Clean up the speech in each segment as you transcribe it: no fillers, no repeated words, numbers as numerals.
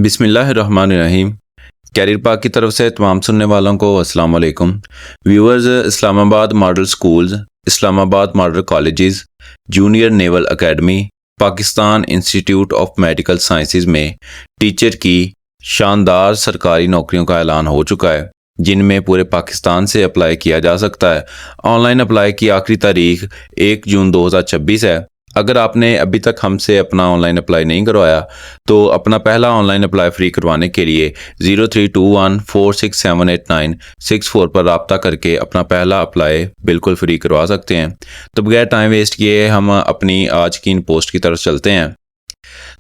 बिस्मिल्लाहिर्रहमानिर्रहीम। कैरियर पाक की तरफ से तमाम सुनने वालों को अस्सलाम वालेकुम। Viewers, Islamabad model schools, Islamabad model colleges, junior naval academy, Pakistan institute of medical sciences में टीचर की शानदार सरकारी नौकरियों का ऐलान हो चुका है, जिनमें पूरे पाकिस्तान से अप्लाई किया जा सकता है। ऑनलाइन अप्लाई की आखिरी तारीख 1 जून 2026 है। अगर आपने अभी तक हमसे अपना ऑनलाइन अप्लाई नहीं करवाया तो अपना पहला ऑनलाइन अप्लाई फ्री करवाने के लिए 0321467896 पर रब्ता करके अपना पहला अप्लाई बिल्कुल फ्री करवा सकते हैं। तो बगैर टाइम वेस्ट किए हम अपनी आज की इन पोस्ट की तरफ चलते हैं।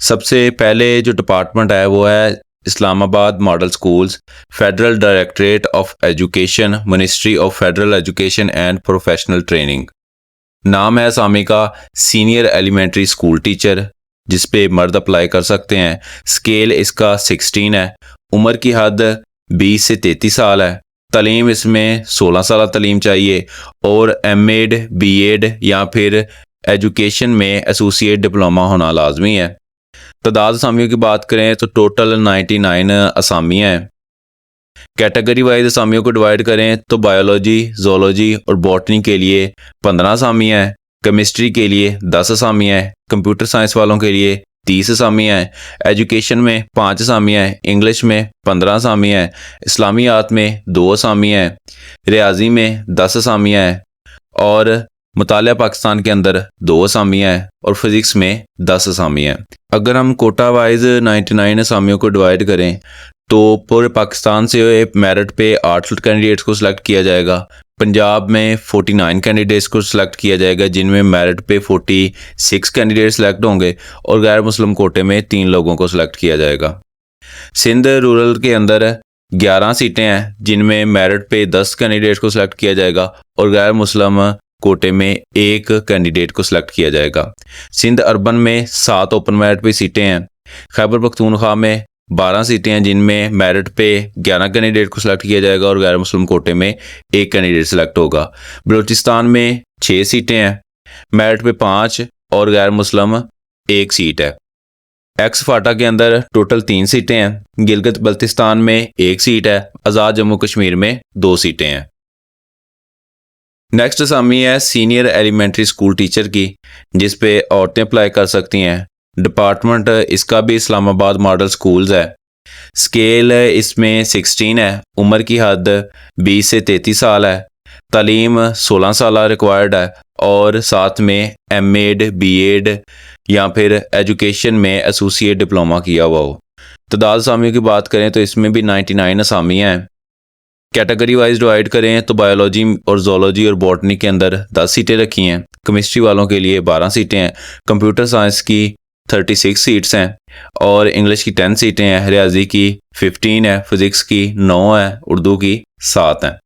सबसे पहले जो डिपार्टमेंट है वो है Islamabad model schools, federal directorate of education, ministry of federal education and professional training. नाम है असामी का सीनियर एलिमेंट्री स्कूल टीचर, जिस पे मर्द अप्लाई कर सकते हैं। स्केल इसका 16 है। उम्र की हद 20 से 33 साल है। तालीम इसमें 16 साल तालीम चाहिए और एमएड, बीएड या फिर एजुकेशन में एसोसिएट डिप्लोमा होना लाजमी है। तादाद असामियों की बात करें तो टोटल 99 असामियाँ हैं। कैटेगरी वाइज असामियों को डिवाइड करें तो बायोलॉजी, जोलॉजी और बॉटनी के लिए 15 असामियाँ हैं, केमिस्ट्री के लिए 10 असामियाँ हैं, कंप्यूटर साइंस वालों के लिए 30 असामियाँ हैं, एजुकेशन में 5 असामियाँ हैं, इंग्लिश में 15 असामियाँ हैं, इस्लामियात में 2 असामियाँ हैं, रियाजी में 10 असामियाँ हैं और मुतालिया पाकिस्तान के अंदर 2 असामियाँ हैं और फिज़िक्स में 10 असामियाँ हैं। अगर हम कोटा वाइज 99 असामियों को डिवाइड करें तो पूरे पाकिस्तान से मेरिट पे 8 कैंडिडेट्स को सिलेक्ट किया जाएगा। पंजाब में 49 कैंडिडेट्स को सिलेक्ट किया जाएगा, जिनमें मेरिट पे 46 कैंडिडेट सिलेक्ट होंगे और गैर मुस्लिम कोटे में 3 लोगों को सिलेक्ट किया जाएगा। सिंध रूरल के अंदर 11 सीटें हैं, जिनमें मेरिट पे 10 कैंडिडेट्स को सिलेक्ट किया जाएगा और गैर मुस्लिम कोटे में 1 कैंडिडेट को सिलेक्ट किया जाएगा। सिंध अर्बन में 7 ओपन मेरिट पे सीटें हैं। खैबर पख्तूनख्वा में 12 सीटें हैं, जिनमें मेरिट पे 11 कैंडिडेट को सिलेक्ट किया जाएगा और गैर मुस्लिम कोटे में 1 कैंडिडेट सिलेक्ट होगा। बलूचिस्तान में 6 सीटें हैं, मेरिट पे 5 और गैर मुस्लिम 1 सीट है। एक्स फाटा के अंदर टोटल 3 सीटें हैं। गिलगित बल्तिस्तान में 1 सीट है। आज़ाद जम्मू कश्मीर में 2 सीटें हैं। नेक्स्ट असामी है सीनियर एलिमेंट्री स्कूल टीचर की, जिस पे औरतें अप्लाई कर सकती हैं। डिपार्टमेंट इसका भी इस्लामाबाद मॉडल स्कूल्स है। स्केल इसमें 16 है। उम्र की हद 20 से 33 साल है। तालीम 16 साल रिक्वायर्ड है और साथ में एमएड, बीएड या फिर एजुकेशन में एसोसिएट डिप्लोमा किया हुआ हो। तादाद असामियों की बात करें तो इसमें भी 99 असामियाँ हैं। कैटेगरी वाइज डिवाइड करें तो बायोलॉजी और जोलॉजी और बॉटनी के अंदर 10 सीटें रखी हैं। केमिस्ट्री वालों के लिए 12 सीटें हैं। कंप्यूटर साइंस की 36 सीट्स हैं और इंग्लिश की 10 सीटें हैं। रियाजी की 15 है, फिज़िक्स की 9 है, उर्दू की 7 हैं।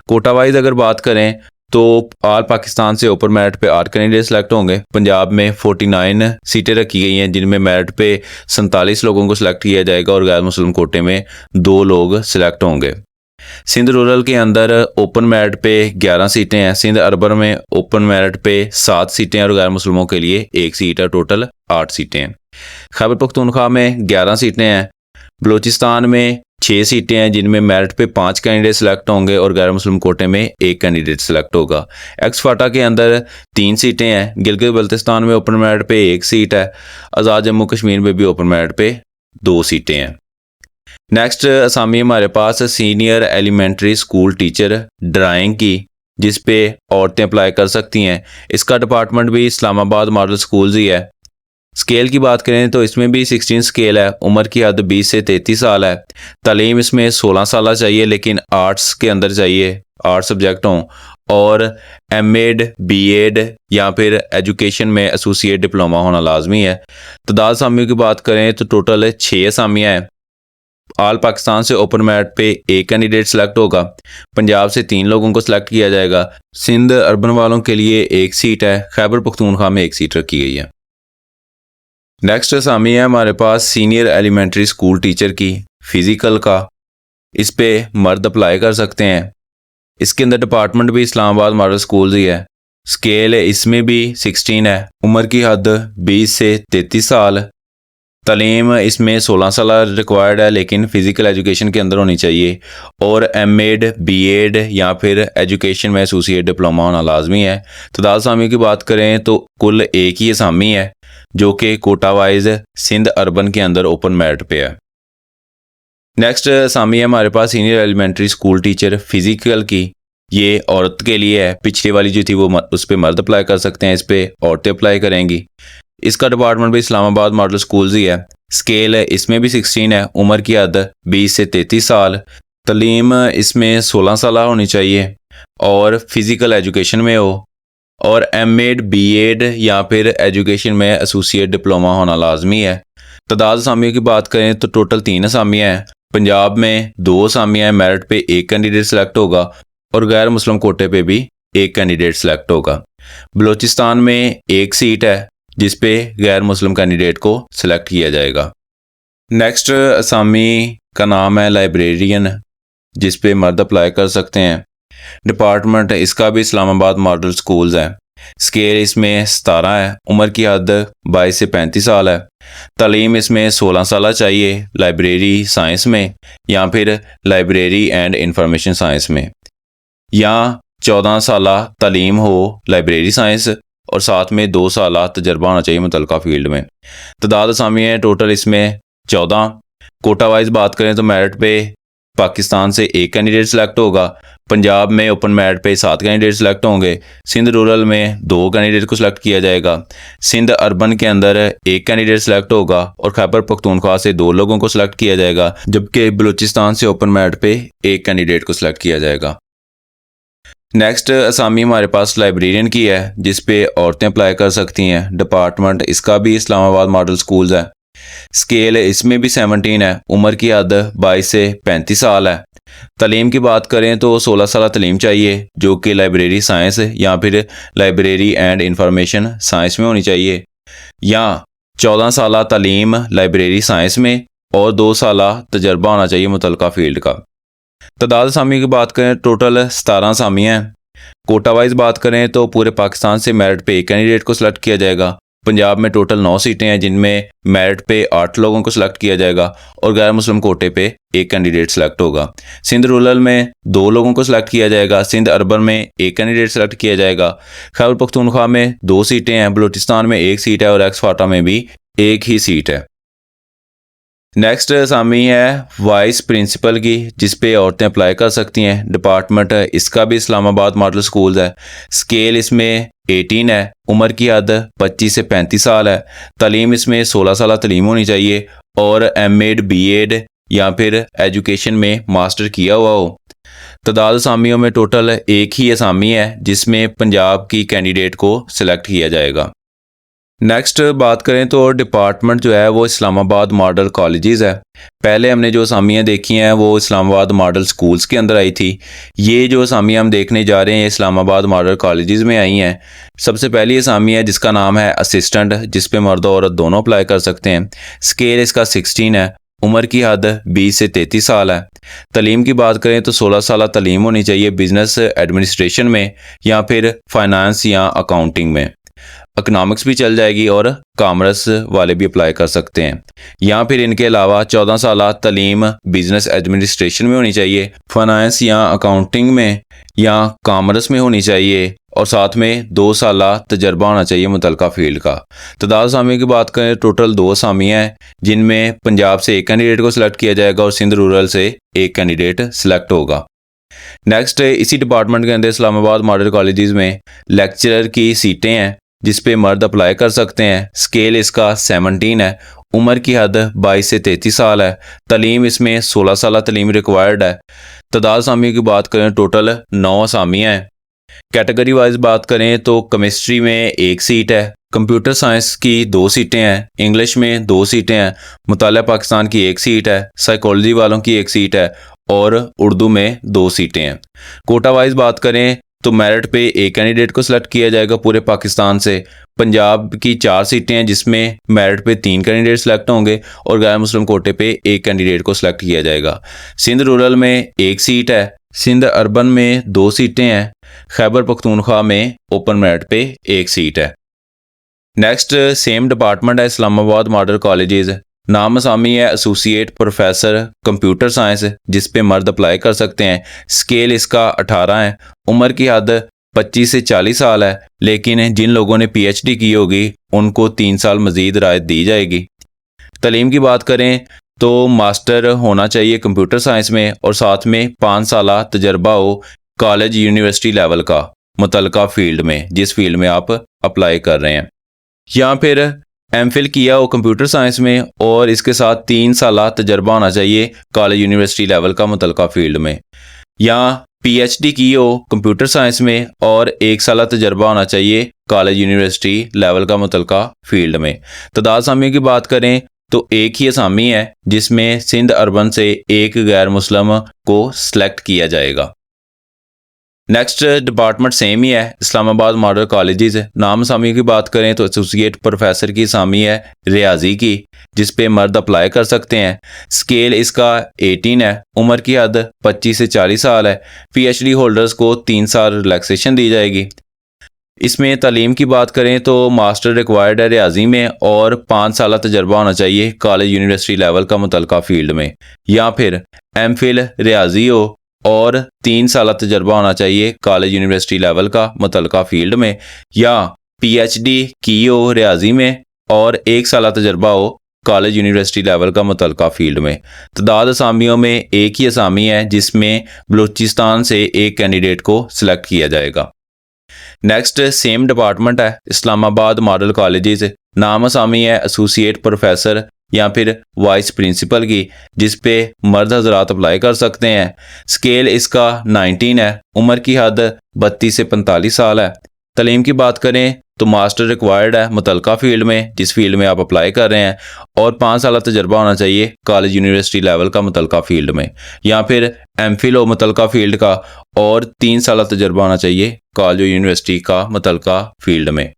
कोटा वाइज अगर बात करें तो ऑल पाकिस्तान से ओपन मेरिट पे 8 कैंडिडेट सेलेक्ट होंगे। पंजाब में 49 सीटें रखी गई हैं, जिनमें मेरिट पे 47 लोगों को सिलेक्ट किया जाएगा और गैर मुस्लिम कोटे में 2 लोग सिलेक्ट होंगे। सिंध रूरल के अंदर ओपन मेरिट पे 11 सीटें हैं। सिंध अर्बन में ओपन मेरिट पे 7 सीटें और गैर मुस्लिमों के लिए 1 सीट है। टोटल 8 सीटें हैं। खैबर पख्तूनख्वा में 11 सीटें हैं। बलूचिस्तान में 6 सीटें हैं, जिनमें मेरिट पे 5 कैंडिडेट सिलेक्ट होंगे और गैर मुस्लिम कोटे में 1 कैंडिडेट सिलेक्ट होगा। एक्स फाटा के अंदर 3 सीटें हैं। गिलगित बल्तिस्तान में ओपन मेरिट पे 1 सीट है। आज़ाद जम्मू कश्मीर में भी ओपन मेरिट पे 2 सीटें हैं। नेक्स्ट असामी हमारे पास senior elementary school teacher drawing की, जिस पे औरतें अप्लाई कर सकती हैं। इसका डिपार्टमेंट भी इस्लामाबाद मॉडल स्कूल्स ही है। स्केल की बात करें तो इसमें भी 16 स्केल है। उम्र की हद 20 से 33 साल है। तालीम इसमें 16 साल चाहिए, लेकिन आर्ट्स के अंदर चाहिए, आर्ट सब्जेक्ट हों और एमएड, बीएड या फिर एजुकेशन में एसोसिएट डिप्लोमा होना लाजमी है। तादाद असामियों की बात करें तो टोटल 6 असामियाँ हैं। ऑल पाकिस्तान से ओपन मेरिट पे 1 कैंडिडेट सिलेक्ट होगा। पंजाब से 3 लोगों को सिलेक्ट किया जाएगा। सिंध अर्बन वालों के लिए 1 सीट है। खैबर पख्तूनख्वा में 1 सीट रखी गई है। नेक्स्ट असामी है हमारे पास सीनियर एलिमेंट्री स्कूल टीचर की, फिजिकल का। इस पे मर्द अप्लाई कर सकते हैं। इसके अंदर डिपार्टमेंट भी इस्लामाबाद मॉडल स्कूल ही है। स्केल इसमें भी 16 है। उम्र की हद 20 से 33 साल। तालीम इसमें 16 साल रिक्वायर्ड है, लेकिन फ़िज़िकल एजुकेशन के अंदर होनी चाहिए। और एमएड, बीएड या फिर एजुकेशन में एसोसिएट डिप्लोमा होना लाजमी है। तदाद असामियों की बात करें तो कुल एक ही असामी है जो कि कोटा वाइज सिंध अर्बन के अंदर ओपन मेरिट पे है। नेक्स्ट असामी है हमारे पास senior elementary school teacher physical की। ये औरत के लिए है। पिछली वाली जो थी वो उस पर मर्द अप्लाई कर सकते हैं, इस पर औरतें अप्लाई करेंगी। इसका डिपार्टमेंट भी इस्लामाबाद मॉडल स्कूल्स ही है। स्केल इसमें भी 16 है। उम्र की हद 20 से 33 साल। तलीम इसमें 16 साल होनी चाहिए और फिज़िकल एजुकेशन में हो, और एमएड, बीएड या फिर एजुकेशन में एसोसिएट डिप्लोमा होना लाजमी है। तादाद असामियों की बात करें तो टोटल 3 असामियाँ हैं। पंजाब में 2 असामियाँ हैं, मेरिट पे एक कैंडिडेट सेलेक्ट होगा और गैर मुस्लिम कोटे पे भी एक कैंडिडेट सेलेक्ट होगा। बलूचिस्तान में एक सीट है जिस पे गैर मुस्लिम कैंडिडेट को सिलेक्ट किया जाएगा। नेक्स्ट असामी का नाम है लाइब्रेरियन, जिस पे मर्द अप्लाई कर सकते हैं। डिपार्टमेंट इसका भी इस्लामाबाद मॉडल स्कूल्स है। स्केल इसमें 17 है। उम्र की हद 22 से 35 साल है। तालीम इसमें 16 साल चाहिए लाइब्रेरी साइंस में या फिर लाइब्रेरी एंड इंफॉर्मेशन साइंस में, या 14 साल तालीम हो लाइब्रेरी साइंस और साथ में 2 साल तजर्बा होना चाहिए मुतलका फील्ड में। तादाद असामी है टोटल इसमें 14। कोटा वाइज बात करें तो मेरिट पे पाकिस्तान से एक कैंडिडेट सेलेक्ट होगा। पंजाब में ओपन मेरिट पे 7 कैंडिडेट सेलेक्ट होंगे। सिंध रूरल में 2 कैंडिडेट को सिलेक्ट किया जाएगा। सिंध अर्बन के अंदर एक कैंडिडेट सेलेक्ट होगा और खैबर पख्तूनख्वा से 2 लोगों को सिलेक्ट किया जाएगा, जबकि बलूचिस्तान से ओपन मेरिट पे एक कैंडिडेट को सिलेक्ट किया जाएगा। नेक्स्ट असामी हमारे पास लाइब्रेरियन की है, जिस पे औरतें अप्लाई कर सकती हैं। डिपार्टमेंट इसका भी इस्लामाबाद मॉडल स्कूल्स है। स्केल इसमें भी 17 है। उम्र की हद 22 से 35 साल है। तालीम की बात करें तो 16 साल तालीम चाहिए, जो कि लाइब्रेरी साइंस या फिर लाइब्रेरी एंड इंफॉर्मेशन साइंस में होनी चाहिए, या 14 साल तालीम लाइब्रेरी साइंस में और 2 साल तजर्बा होना चाहिए मुतलका फील्ड का। तादाद असामी की बात करें टोटल 17 असामियाँ हैं। कोटा वाइज बात करें तो पूरे पाकिस्तान से मेरिट पे एक कैंडिडेट को सिलेक्ट किया जाएगा। पंजाब में टोटल 9 सीटें हैं, जिनमें मेरिट पे 8 लोगों को सिलेक्ट किया जाएगा और गैर मुस्लिम कोटे पे एक कैंडिडेट सिलेक्ट होगा। सिंध रूरल में 2 लोगों को सिलेक्ट किया जाएगा। सिंध अर्बन में एक कैंडिडेट सिलेक्ट किया जाएगा। खैबर पख्तूनख्वा में 2 सीटें हैं। बलूचिस्तान में 1 सीट है और एक्स फाटा में भी एक ही सीट है। नेक्स्ट असामी है वाइस प्रिंसिपल की, जिस पे औरतें अप्लाई कर सकती हैं। डिपार्टमेंट इसका भी इस्लामाबाद मॉडल स्कूल्स है। स्केल इसमें 18 है। उम्र की हद 25 से 35 साल है। तालीम इसमें 16 साल तालीम होनी चाहिए और एमएड, बीएड या फिर एजुकेशन में मास्टर किया हुआ हो। तादाद असामियों में टोटल एक ही असामी है, जिसमें पंजाब की कैंडिडेट को सिलेक्ट किया जाएगा। नेक्स्ट बात करें तो डिपार्टमेंट जो है वो इस्लामाबाद मॉडल कॉलेजेस है। पहले हमने जो असामियाँ देखी हैं वो इस्लामाबाद मॉडल स्कूल्स के अंदर आई थी। ये जो असामियाँ हम देखने जा रहे हैं इस्लामाबाद मॉडल कॉलेजेस में आई हैं। सबसे पहली असामी है जिसका नाम है असिस्टेंट, जिस पे मर्द और औरत दोनों अप्लाई कर सकते हैं। स्केल इसका 16 है। उम्र की हद 20 से 33 साल है। तालीम की बात करें तो 16 साल तालीम होनी चाहिए बिजनेस एडमिनिस्ट्रेशन में या फिर फाइनेंस या अकाउंटिंग में। इकनॉमिक्स भी चल जाएगी और कॉमर्स वाले भी अप्लाई कर सकते हैं। या फिर इनके अलावा 14 साल तालीम बिजनेस एडमिनिस्ट्रेशन में होनी चाहिए, फाइनेंस या अकाउंटिंग में या कॉमर्स में होनी चाहिए और साथ में 2 साल तजर्बा होना चाहिए मुतलका फील्ड का। तादाद असामी की बात करें टोटल 2 असामियाँ हैं, जिनमें पंजाब से एक कैंडिडेट को सिलेक्ट किया जाएगा और सिंध रूरल से एक कैंडिडेट सिलेक्ट होगा। नेक्स्ट इसी डिपार्टमेंट के अंदर इस्लामाबाद मॉडल कॉलेजेस में लेक्चरर की सीटें हैं, जिस पे मर्द अप्लाई कर सकते हैं। स्केल इसका 17 है। उम्र की हद 22 से 33 साल है। तालीम इसमें 16 साल तालीम रिक्वायर्ड है। तादाद असामी की बात करें टोटल 9 असामियाँ हैं। कैटेगरी वाइज बात करें तो केमिस्ट्री में 1 सीट है। कंप्यूटर साइंस की 2 सीटें हैं। इंग्लिश में 2 सीटें हैं। मुतालिया पाकिस्तान की 1 सीट है। साइकोलॉजी वालों की 1 सीट है और उर्दू में 2 सीटें हैं। कोटा वाइज बात करें तो मेरिट पे एक कैंडिडेट को सिलेक्ट किया जाएगा पूरे पाकिस्तान से। पंजाब की 4 सीटें हैं, जिसमें मेरिट पे 3 कैंडिडेट सिलेक्ट होंगे और गैर मुस्लिम कोटे पे एक कैंडिडेट को सिलेक्ट किया जाएगा। सिंध रूरल में 1 सीट है। सिंध अर्बन में 2 सीटें हैं। खैबर पख्तूनख्वा में ओपन मेरिट पे 1 सीट है। नेक्स्ट सेम डिपार्टमेंट है इस्लामाबाद मॉडल कॉलेजेस। नाम असामी है एसोसिएट प्रोफेसर कंप्यूटर साइंस, जिस पे मर्द अप्लाई कर सकते हैं। स्केल इसका 18 है। उम्र की हद 25 से 40 साल है, लेकिन जिन लोगों ने पीएचडी की होगी उनको 3 साल मजीद रायत दी जाएगी। तालीम की बात करें तो मास्टर होना चाहिए कंप्यूटर साइंस में और साथ में 5 साल तजर्बा हो कॉलेज यूनिवर्सिटी लेवल का मुतलका फील्ड में, जिस फील्ड में आप अप्लाई कर रहे हैं। या फिर एमफिल किया हो कंप्यूटर साइंस में और इसके साथ 3 साल तजर्बा होना चाहिए कॉलेज यूनिवर्सिटी लेवल का मुतलका फील्ड में। या पीएचडी की हो कंप्यूटर साइंस में और 1 साल तजर्बा होना चाहिए कॉलेज यूनिवर्सिटी लेवल का मुतलका फील्ड में। तादाद असामियों की बात करें तो एक ही असामी है जिसमें सिंध अर्बन से एक गैर मुस्लिम को सिलेक्ट किया जाएगा। नेक्स्ट डिपार्टमेंट सेम ही है, इस्लामाबाद मॉडल कॉलेजेस। नाम असामी की बात करें तो एसोसिएट प्रोफेसर की असामी है रियाजी की, जिस पे मर्द अप्लाई कर सकते हैं। स्केल इसका 18 है। उम्र की हद 25 से 40 साल है। पीएचडी होल्डर्स को 3 साल रिलैक्सेशन दी जाएगी। इसमें तालीम की बात करें तो मास्टर रिक्वायर्ड है रियाजी में और 5 साल तजर्बा होना चाहिए कॉलेज यूनिवर्सिटी लेवल का मुतलका फील्ड में। या फिर एमफिल रियाजी हो और 3 साल तजर्बा होना चाहिए कॉलेज यूनिवर्सिटी लेवल का मुतलका फील्ड में। या पीएचडी की हो रियाजी में और 1 साल तजर्बा हो कॉलेज यूनिवर्सिटी लेवल का मुतलका फील्ड में। तादाद असामियों में एक ही असामी है जिसमें बलूचिस्तान से एक कैंडिडेट को सिलेक्ट किया जाएगा। नेक्स्ट सेम डिपार्टमेंट है, इस्लामाबाद मॉडल कॉलेजेस। नाम असामी है एसोसिएट प्रोफेसर या फिर वाइस प्रिंसिपल की, जिस पे मर्द हजरात अप्लाई कर सकते हैं। स्केल इसका 19 है। उम्र की हद 32 से 45 साल है। तालीम की बात करें तो मास्टर रिक्वायर्ड है मुतलका फील्ड में, जिस फील्ड में आप अप्लाई कर रहे हैं, और 5 साल तजर्बा होना चाहिए कॉलेज यूनिवर्सिटी लेवल का मुतलका फील्ड में। या फिर एमफिल हो मुतलका फील्ड का और 3 साल तजर्बा होना चाहिए कॉलेज यूनिवर्सिटी का मुतलका फील्ड में।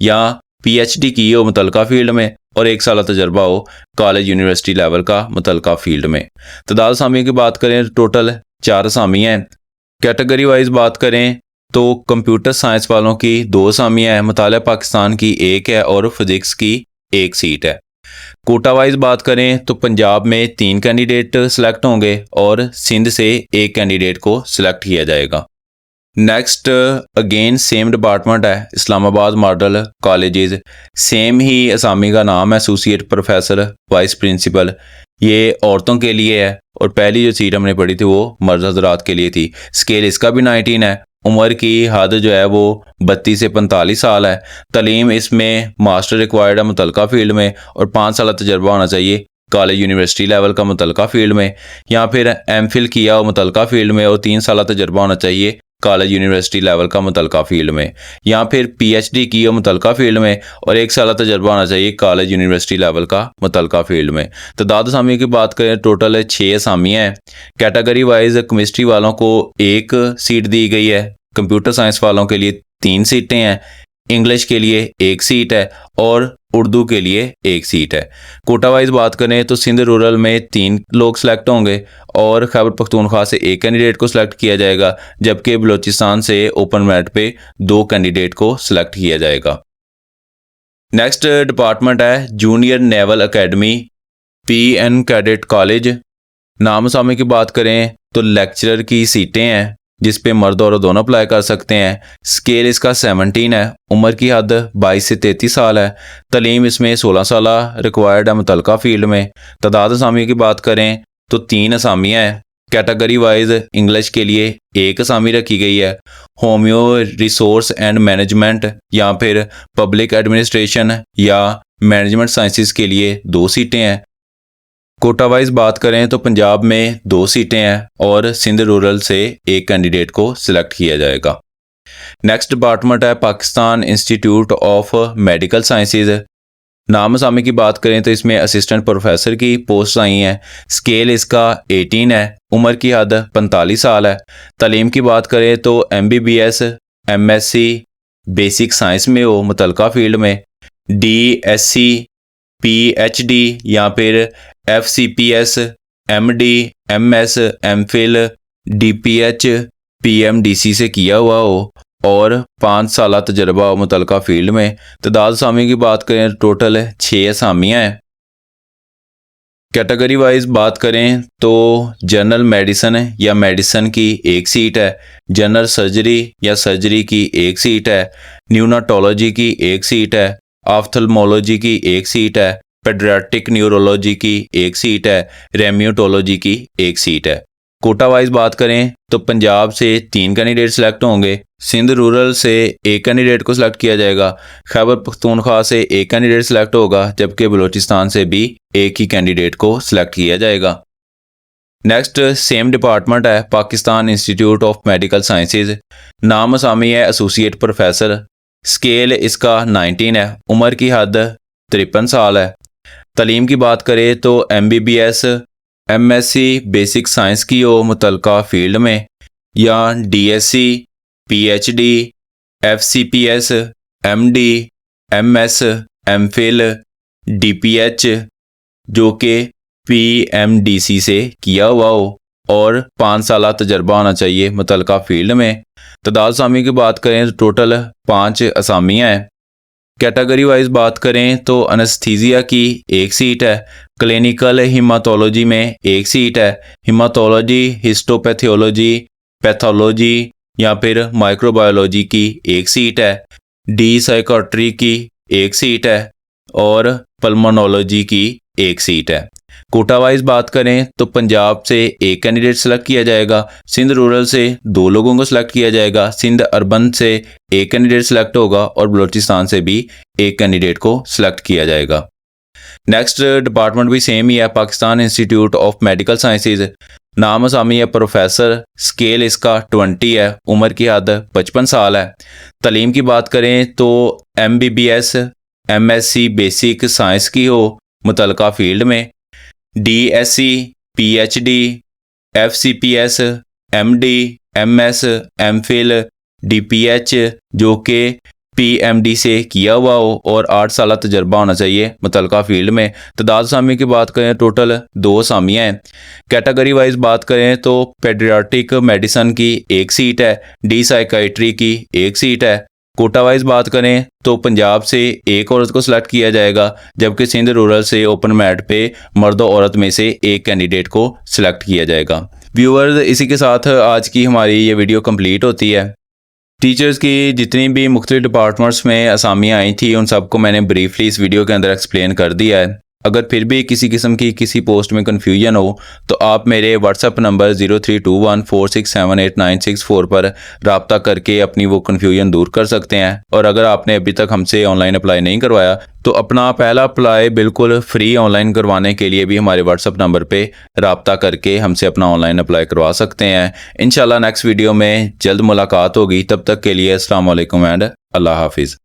या पीएचडी की हो मुतलका फील्ड में और 1 साल तजर्बा हो कॉलेज यूनिवर्सिटी लेवल का मुतलका फील्ड में। तादाद असामी की बात करें टोटल 4 असामी हैं। कैटेगरी वाइज बात करें तो कंप्यूटर साइंस वालों की 2 असामियाँ हैं, मुतालिया पाकिस्तान की 1 है और फिजिक्स की 1 सीट है। कोटा वाइज बात करें तो पंजाब में 3 कैंडिडेट सिलेक्ट होंगे और सिंध से 1 कैंडिडेट को सिलेक्ट किया जाएगा। नेक्स्ट अगेन सेम डिपार्टमेंट है, इस्लामाबाद मॉडल कॉलेजेस। सेम ही असामी का नाम है एसोसिएट प्रोफेसर वाइस प्रिंसिपल। ये औरतों के लिए है और पहली जो सीट हमने पढ़ी थी वो मर्द हजरात के लिए थी। स्केल इसका भी 19 है। उम्र की हद जो है वो 32 से 45 साल है। तालीम इसमें मास्टर रिक्वायर्ड है मुतलका फील्ड में और 5 साल तजर्बा होना चाहिए कॉलेज यूनिवर्सिटी लेवल का मुतलका फील्ड में। या फिर एमफिल किया हो मुतलका फील्ड में और 3 साल तजर्बा होना चाहिए कॉलेज यूनिवर्सिटी लेवल का मुतलका फील्ड में। या फिर पीएचडी की हो मुतलका फील्ड में और 1 साल तजर्बा होना चाहिए कॉलेज यूनिवर्सिटी लेवल का मुतलका फील्ड में। तादाद असामियों की बात करें टोटल 6 असामियाँ हैं। कैटेगरी वाइज केमिस्ट्री वालों को 1 सीट दी गई है, कंप्यूटर साइंस वालों के लिए 3 सीटें हैं, इंग्लिश के लिए 1 सीट है और उर्दू के लिए 1 सीट है। कोटा वाइज बात करें तो सिंध रूरल में 3 लोग सिलेक्ट होंगे और खैबर पख्तूनख्वा से 1 कैंडिडेट को सिलेक्ट किया जाएगा, जबकि बलूचिस्तान से ओपन मेरिट पे 2 कैंडिडेट को सिलेक्ट किया जाएगा। नेक्स्ट डिपार्टमेंट है junior naval academy PN cadet college. नाम असामी की बात करें तो लेक्चरर की सीटें हैं, जिस पे मर्द और दोनों अप्लाई कर सकते हैं। स्केल इसका 17 है। उम्र की हद 22 से 33 साल है। तालीम इसमें 16 साल रिक्वायर्ड है मुतलका फील्ड में। तादाद असामी की बात करें तो 3 असामियाँ हैं। कैटेगरी वाइज इंग्लिश के लिए 1 असामी रखी गई है। होम्यो रिसोर्स एंड मैनेजमेंट या फिर पब्लिक एडमिनिस्ट्रेशन या मैनेजमेंट साइंसिस के लिए 2 सीटें हैं। कोटा वाइज बात करें तो पंजाब में 2 सीटें हैं और सिंध रूरल से 1 कैंडिडेट को सिलेक्ट किया जाएगा। नेक्स्ट डिपार्टमेंट है Pakistan institute of medical sciences. नाम असामी की बात करें तो इसमें असिस्टेंट प्रोफेसर की पोस्ट आई हैं। स्केल इसका 18 है। उम्र की हद 45 साल है। तालीम की बात करें तो MBBS MSc बेसिक साइंस में हो मुतलका फील्ड में, DSc PhD या फिर FCPS MD MS MPhil DPH PMDC से किया हुआ हो और 5 साल तजर्बा हो मुतलका फील्ड में। तादाद असामी की बात करें टोटल 6 असामियाँ हैं। कैटेगरी वाइज बात करें तो जनरल मेडिसिन या मेडिसिन की एक सीट है, जनरल सर्जरी या सर्जरी की एक सीट है, न्यूनाटोलॉजी की एक सीट है, ऑफ्थल्मोलॉजी की एक सीट है, पेडियाट्रिक न्यूरोलॉजी की एक सीट है, रेम्यूटोलॉजी की एक सीट है। कोटा वाइज बात करें तो पंजाब से 3 कैंडिडेट सेलेक्ट होंगे, सिंध रूरल से 1 कैंडिडेट को सिलेक्ट किया जाएगा, खैबर पख्तूनख्वा से 1 कैंडिडेट सेलेक्ट होगा, जबकि बलूचिस्तान से भी 1 ही कैंडिडेट को सिलेक्ट किया जाएगा। नेक्स्ट सेम डिपार्टमेंट है Pakistan institute of medical sciences, नाम असामी है एसोसिएट प्रोफेसर, स्केल इसका 19 है, उम्र की हद 53 साल है। तालीम की बात करें तो MBBS MSc बेसिक साइंस की हो मुतलका फील्ड में, या DSc PhD FCPS MD MS MPhil DPH जो कि PMDC से किया हुआ हो और 5 साल तजर्बा होना चाहिए मुतलका फील्ड में। तदाद असामी की बात करें तो टोटल 5 असामियाँ हैं। कैटेगरी वाइज बात करें तो अनस्थीजिया की एक सीट है, क्लिनिकल हिमातोलॉजी में एक सीट है, हिमातोलॉजी हिस्टोपैथियोलॉजी पैथोलॉजी या फिर माइक्रोबायोलॉजी की एक सीट है, डी साइकोट्री की एक सीट है और पल्मोनोलॉजी की एक सीट है। कोटा वाइज बात करें तो पंजाब से 1 कैंडिडेट सेलेक्ट किया जाएगा, सिंध रूरल से 2 लोगों को सिलेक्ट किया जाएगा, सिंध अर्बन से 1 कैंडिडेट सेलेक्ट होगा और बलूचिस्तान से भी 1 कैंडिडेट को सिलेक्ट किया जाएगा। नेक्स्ट डिपार्टमेंट भी सेम ही है, Pakistan institute of medical sciences, नाम असामी है प्रोफेसर, स्केल इसका 20 है, उम्र की हद 55 साल है। तालीम की बात करें तो MBBS MSc बेसिक साइंस की हो मुतलका फील्ड में, DSc PhD FCPS MD MS MPhil DPH जो कि PMD से किया हुआ हो और 8 साल तजर्बा होना चाहिए मुतलका फील्ड में। तदाद असामी की बात करें टोटल 2 असामियाँ हैं। कैटेगरी वाइज बात करें तो पेडियाट्रिक मेडिसिन की एक सीट है, डी साइकाइट्री की एक सीट है। कोटा वाइज बात करें तो पंजाब से 1 औरत को सिलेक्ट किया जाएगा, जबकि सिंध रूरल से ओपन मैट पे मर्द और औरत में से 1 कैंडिडेट को सिलेक्ट किया जाएगा। व्यूअर्स, इसी के साथ आज की हमारी ये वीडियो कंप्लीट होती है। टीचर्स की जितनी भी मुख्तलिफ डिपार्टमेंट्स में असामियाँ आई थी उन सबको मैंने ब्रीफली इस वीडियो के अंदर एक्सप्लेन कर दिया है। अगर फिर भी किसी किस्म की किसी पोस्ट में कन्फ्यूजन हो तो आप मेरे व्हाट्सएप नंबर 0321467896 पर रब्ता करके अपनी वो कन्फ्यूजन दूर कर सकते हैं। और अगर आपने अभी तक हमसे ऑनलाइन अप्लाई नहीं करवाया तो अपना पहला अप्लाई बिल्कुल फ्री ऑनलाइन करवाने के लिए भी हमारे व्हाट्सएप नंबर पे रब्ता करके हमसे अपना ऑनलाइन अप्लाई करवा सकते हैं। इंशाल्लाह नेक्स्ट वीडियो में जल्द मुलाकात होगी, तब तक के लिए अस्सलाम वालेकुम एंड अल्लाह हाफिज़।